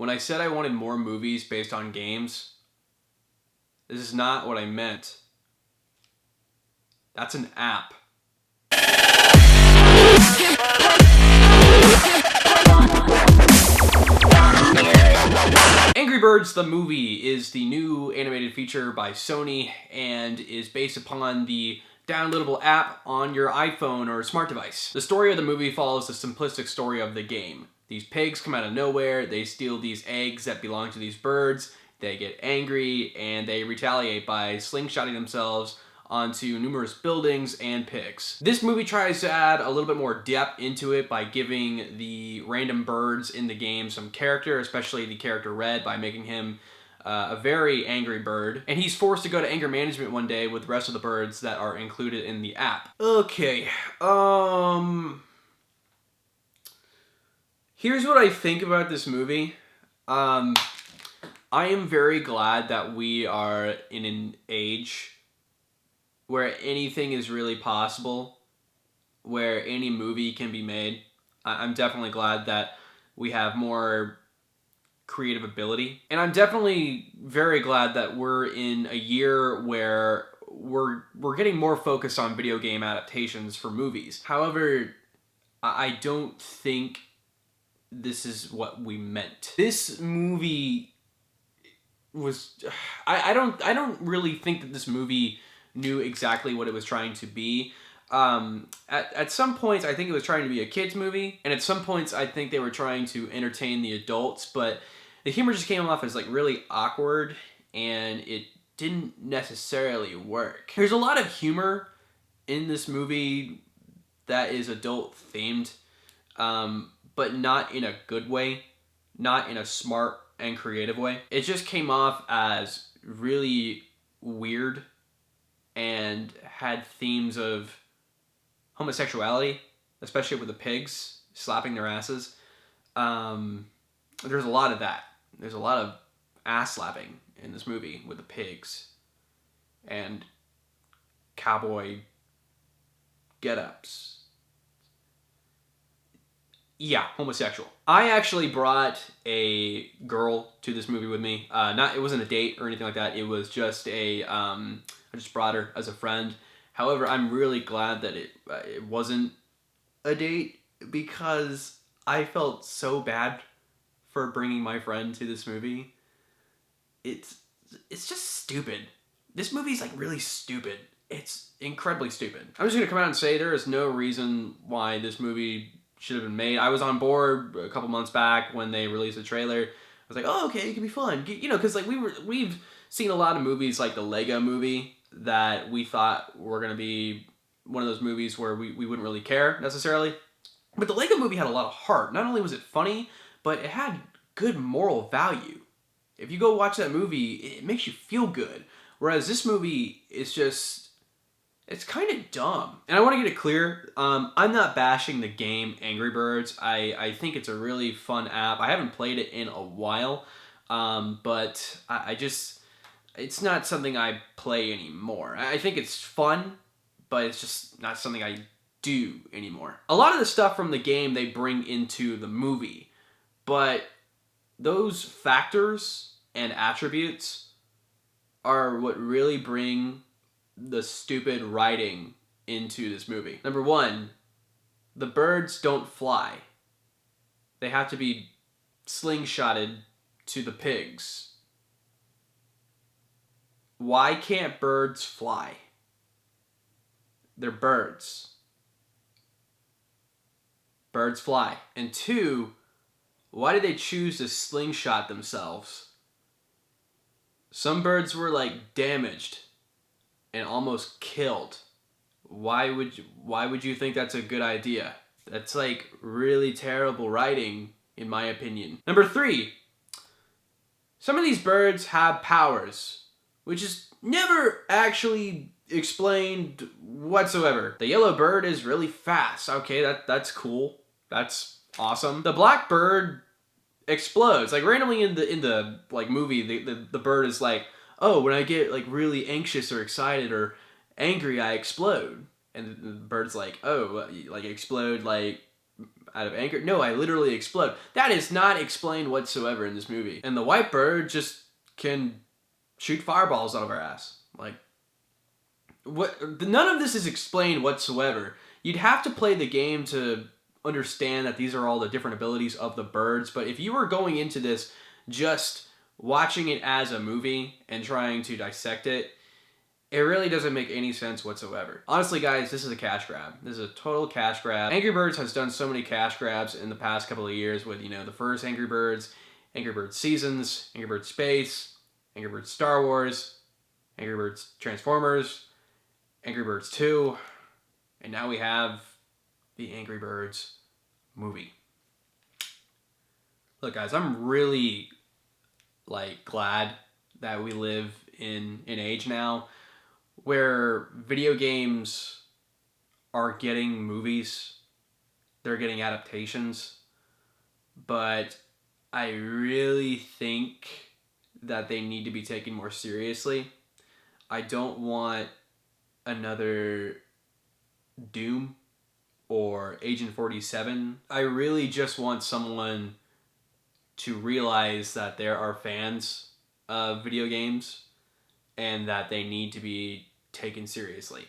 When I said I wanted more movies based on games, this is not what I meant. That's an app. Angry Birds the movie is the new animated feature by Sony and is based upon the downloadable app on your iPhone or smart device. The story of the movie follows the simplistic story of the game. These pigs come out of nowhere, they steal these eggs that belong to these birds, they get angry, and they retaliate by slingshotting themselves onto numerous buildings and pigs. This movie tries to add a little bit more depth into it by giving the random birds in the game some character, especially the character Red, by making him a very angry bird. And he's forced to go to anger management one day with the rest of the birds that are included in the app. Okay, here's what I think about this movie. I am very glad that we are in an age where anything is really possible, where any movie can be made. I'm definitely glad that we have more creative ability. And I'm definitely very glad that we're in a year where we're getting more focused on video game adaptations for movies. However, I don't think this is what we meant. This movie was I don't really think that this movie knew exactly what it was trying to be. At some points, I think it was trying to be a kids movie, and at some points, I think they were trying to entertain the adults, but the humor just came off as like really awkward, and it didn't necessarily work. There's a lot of humor in this movie that is adult themed, but not in a good way, not in a smart and creative way. It just came off as really weird and had themes of homosexuality, especially with the pigs slapping their asses. There's a lot of that. There's a lot of ass slapping in this movie with the pigs and cowboy get-ups. Yeah, homosexual. I actually brought a girl to this movie with me. It wasn't a date or anything like that. It was just I just brought her as a friend. However, I'm really glad that it wasn't a date, because I felt so bad for bringing my friend to this movie. It's just stupid. This movie's like really stupid. It's incredibly stupid. I'm just gonna come out and say there is no reason why this movie should have been made. I was on board a couple months back when they released the trailer. I was like, oh, okay, it could be fun. You know, because like we've seen a lot of movies like the Lego movie that we thought were going to be one of those movies where we wouldn't really care necessarily. But the Lego movie had a lot of heart. Not only was it funny, but it had good moral value. If you go watch that movie, it makes you feel good. Whereas this movie is just, it's kind of dumb. And I want to get it clear, I'm not bashing the game Angry Birds. I think it's a really fun app. I haven't played it in a while, but I just, it's not something I play anymore. I think it's fun, but it's just not something I do anymore. A lot of the stuff from the game they bring into the movie, but those factors and attributes are what really bring the stupid writing into this movie. Number one, the birds don't fly. They have to be slingshotted to the pigs. Why can't birds fly? They're birds. Birds fly. And two, why did they choose to slingshot themselves? Some birds were like damaged and almost killed. Why would you think that's a good idea? That's like really terrible writing, in my opinion. Number three, some of these birds have powers, which is never actually explained whatsoever. The yellow bird is really fast. Okay, that's cool. That's awesome. The black bird explodes. Like randomly in the like movie, the bird is like, oh, when I get like really anxious or excited or angry, I explode. And the bird's like, oh, like explode like out of anger. No, I literally explode. That is not explained whatsoever in this movie. And the white bird just can shoot fireballs out of our ass. Like, what? None of this is explained whatsoever. You'd have to play the game to understand that these are all the different abilities of the birds. But if you were going into this just watching it as a movie and trying to dissect it, it really doesn't make any sense whatsoever. Honestly, guys, this is a cash grab. This is a total cash grab. Angry Birds has done so many cash grabs in the past couple of years with, the first Angry Birds Seasons, Angry Birds Space, Angry Birds Star Wars, Angry Birds Transformers, Angry Birds 2, and now we have the Angry Birds movie. Look, guys, I'm really, glad that we live in an age now where video games are getting movies, they're getting adaptations, but I really think that they need to be taken more seriously. I don't want another Doom or Agent 47. I really just want someone to realize that there are fans of video games and that they need to be taken seriously.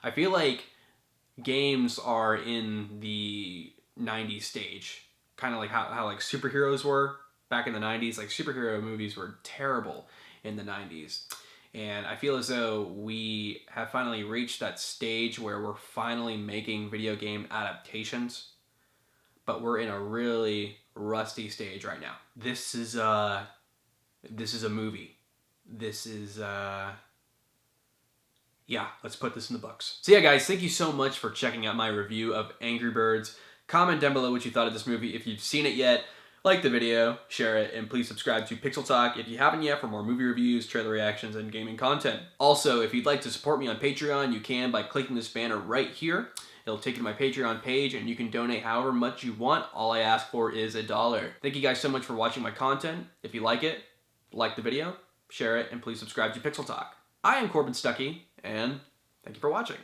I feel like games are in the 90s stage, kind of like how like superheroes were back in the 90s. Like, superhero movies were terrible in the 90s. And I feel as though we have finally reached that stage where we're finally making video game adaptations, but we're in a really rusty stage right now. This is a movie. This is yeah, let's put this in the books. So yeah, guys, thank you so much for checking out my review of Angry Birds. Comment down below what you thought of this movie. If you've seen it yet, like the video, share it, and please subscribe to Pixel Talk if you haven't yet for more movie reviews, trailer reactions, and gaming content. Also, if you'd like to support me on Patreon, you can by clicking this banner right here. It'll take you to my Patreon page, and you can donate however much you want. All I ask for is $1. Thank you guys so much for watching my content. If you like it, like the video, share it, and please subscribe to Pixel Talk. I am Corbin Stuckey, and thank you for watching.